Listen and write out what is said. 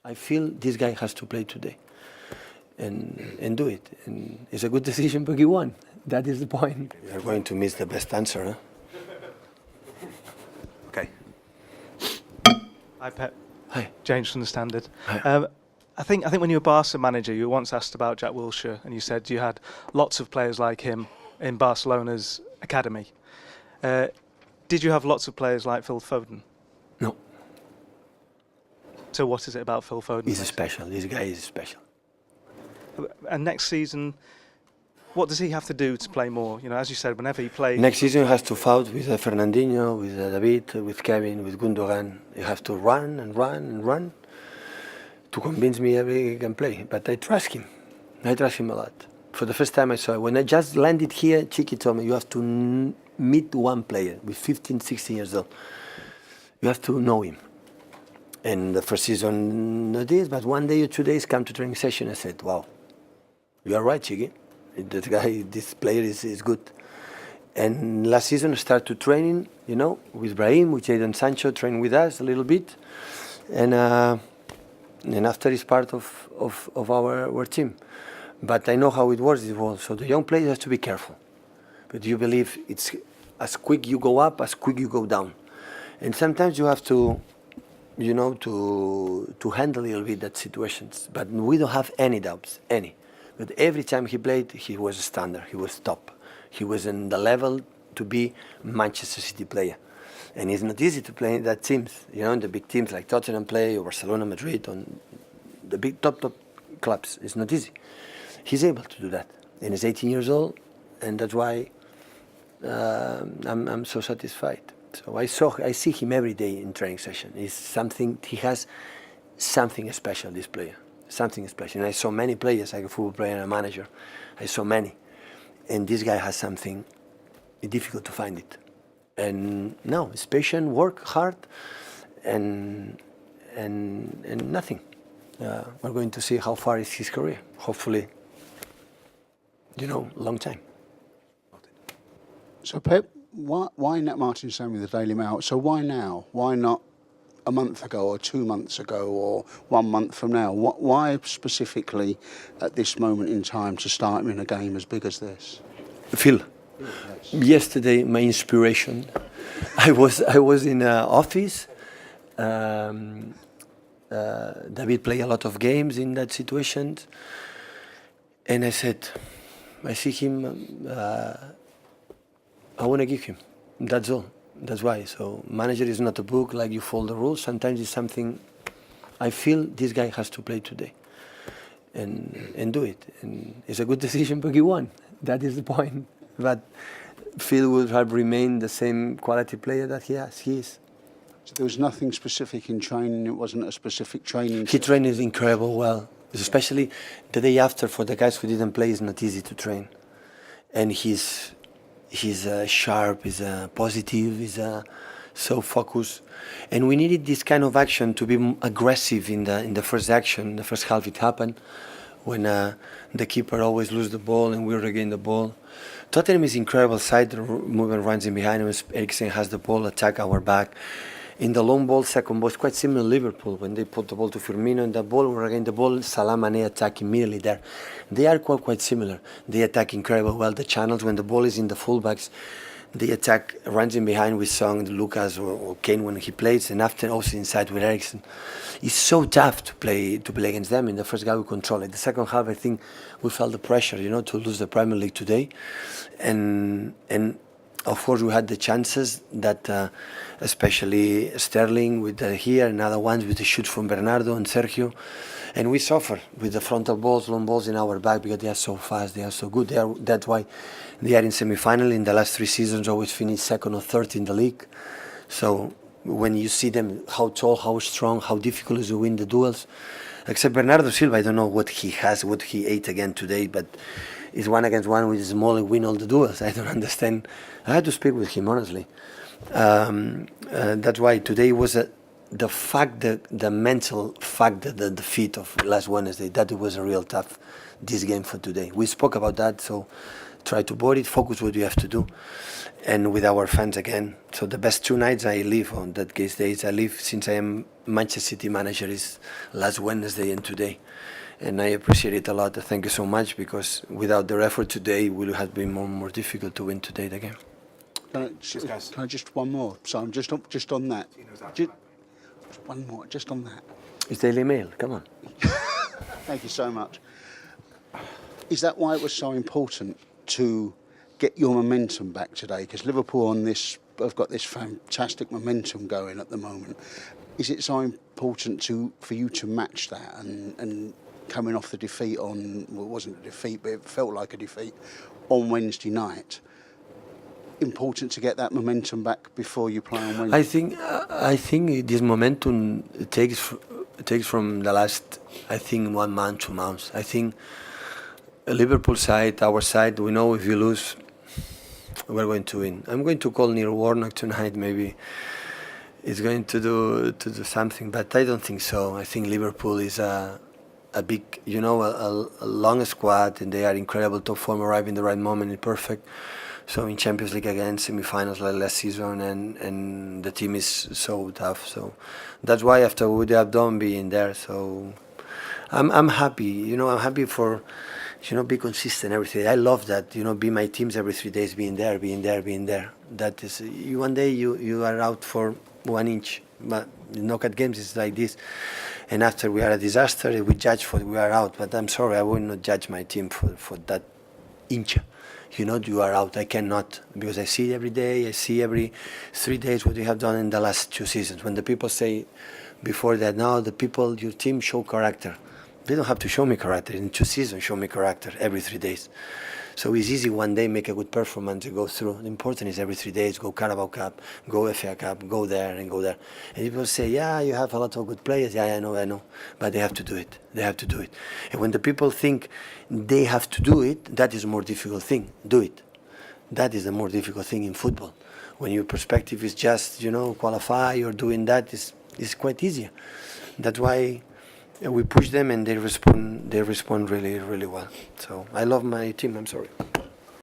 I feel this guy has to play today and do it. And it's a good decision, but he won. That is the point. We are going to miss the best answer, huh? Okay. Hi, Pep. Hi. James from the Standard. Hi. I think when you were Barca manager, you were once asked about Jack Wilshere, and you said you had lots of players like him in Barcelona's academy. Did you have lots of players like Phil Foden? No. So what is it about Phil Foden? He's special. This guy is special. And next season, what does he have to do to play more? You know, as you said, whenever he plays... Next season he has to fight with Fernandinho, with David, with Kevin, with Gundogan. You have to run and run and run to convince me he can play. But I trust him. I trust him a lot. For the first time I saw it. When I just landed here, Chiqui told me, you have to meet one player with 15, 16 years old. You have to know him. And the first season not this, but one day or 2 days come to training session. I said, wow, you are right, Chiqui. That guy, this player is good. And last season I started to training, you know, with Brahim, with Jadon Sancho, train with us a little bit. And after he's part of our team. But I know how it works as well. So the young players have to be careful. But you believe it's as quick you go up, as quick you go down. And sometimes you have to, you know, to handle a little bit that situations. But we don't have any doubts, any. But every time he played, he was a standard. He was top. He was in the level to be Manchester City player. And it's not easy to play in that teams, you know, in the big teams like Tottenham play, or Barcelona, Madrid, on the big top clubs. It's not easy. He's able to do that. And he's 18 years old, and that's why I'm so satisfied. So I see him every day in training session. He has something special, this player. Something special. And I saw many players, like a football player and a manager. I saw many. And this guy has something difficult to find it. And no, it's patient, work hard, and nothing. We're going to see how far is his career. Hopefully, you know, long time. So Pep, why Nat Martin saying with the Daily Mail? So why now? Why not a month ago or 2 months ago or 1 month from now? Why specifically at this moment in time to start him in a game as big as this? Phil, yes. Yesterday my inspiration. I was in an office. David played a lot of games in that situation, and I said, I see him. I want to give him. That's all. That's why. So manager is not a book like you follow the rules. Sometimes it's something. I feel this guy has to play today, and do it. And it's a good decision, but he won. That is the point. But Phil would have remained the same quality player that he is. So there was nothing specific in training. It wasn't a specific training. He trained incredible well, especially the day after. For the guys who didn't play, it's not easy to train, and he's sharp, he's positive, he's so focused, and we needed this kind of action to be aggressive in the first action. The first half it happened when the keeper always lose the ball and we regain the ball. Tottenham is incredible side, moving runs in behind him. Eriksen has the ball, attack our back. In the long ball, second ball, it's quite similar to Liverpool when they put the ball to Firmino and the ball, we regain the ball, Salah and Mane attack immediately there. They are quite similar. They attack incredibly well. The channels, when the ball is in the fullbacks, they attack, runs in behind with Song, Lucas or Kane when he plays, and after also inside with Eriksen. It's so tough to play against them. In the first half we control it. The second half I think we felt the pressure, you know, to lose the Premier League today, and of course we had the chances that, especially Sterling with here and other ones with the shoot from Bernardo and Sergio, and we suffer with the frontal balls, long balls in our back because they are so fast, they are so good. That's why they are in semi-final. In the last 3 seasons, always finish second or third in the league. So when you see them, how tall, how strong, how difficult it is to win the duels. Except Bernardo Silva, I don't know what he has, what he ate again today, but it's 1 against 1 with small and win all the duels. I don't understand. I had to speak with him honestly. That's why today was the fact, the mental fact that the defeat of last Wednesday, that it was a real tough this game for today. We spoke about that, so try to avoid it, focus what you have to do, and with our fans again. So the best 2 nights I live on that case days. I live since I am Manchester City manager is last Wednesday and today, and I appreciate it a lot. Thank you so much, because without their effort today, it would have been more difficult to win today the game. Can I just one more? So I'm just on that. Just one more, just on that. It's Daily Mail. Come on. Thank you so much. Is that why it was so important to get your momentum back today? Because Liverpool have got this fantastic momentum going at the moment. Is it so important for you to match that and coming off the defeat on, well, it wasn't a defeat, but it felt like a defeat on Wednesday night? Important to get that momentum back before you play on Wednesday? I think this momentum takes from the last, I think, 1 month, 2 months. I think Liverpool side, our side, we know if you lose, we're going to win. I'm going to call Neil Warnock tonight. Maybe he's going to do something, but I don't think so. I think Liverpool is a big, a long squad, and they are incredible top form, arrive in the right moment, it's perfect. So in Champions League again, semi-finals like last season, and the team is so tough. So that's why after what they have done, being there. So I'm happy. I'm happy for, be consistent everything. I love that. Be my teams every 3 days, being there. That is, one day you are out for 1 inch, but in knockout games it's like this. And after we are a disaster, we judge for we are out. But I'm sorry, I will not judge my team for that inch. You are out. I cannot, because I see it every day. I see every 3 days what you have done in the last 2 seasons. When the people say before that, now your team show character. They don't have to show me character. In 2 seasons, show me character every 3 days. So it's easy one day make a good performance to go through. The important is every 3 days, go Carabao Cup, go FA Cup, go there and go there. And people say, yeah, you have a lot of good players. Yeah, I know. But they have to do it. And when the people think they have to do it, that is a more difficult thing. Do it. That is the more difficult thing in football. When your perspective is just, qualify or doing that, is quite easier. That's why we push them, and they respond really, really well. So I love my team. I'm sorry.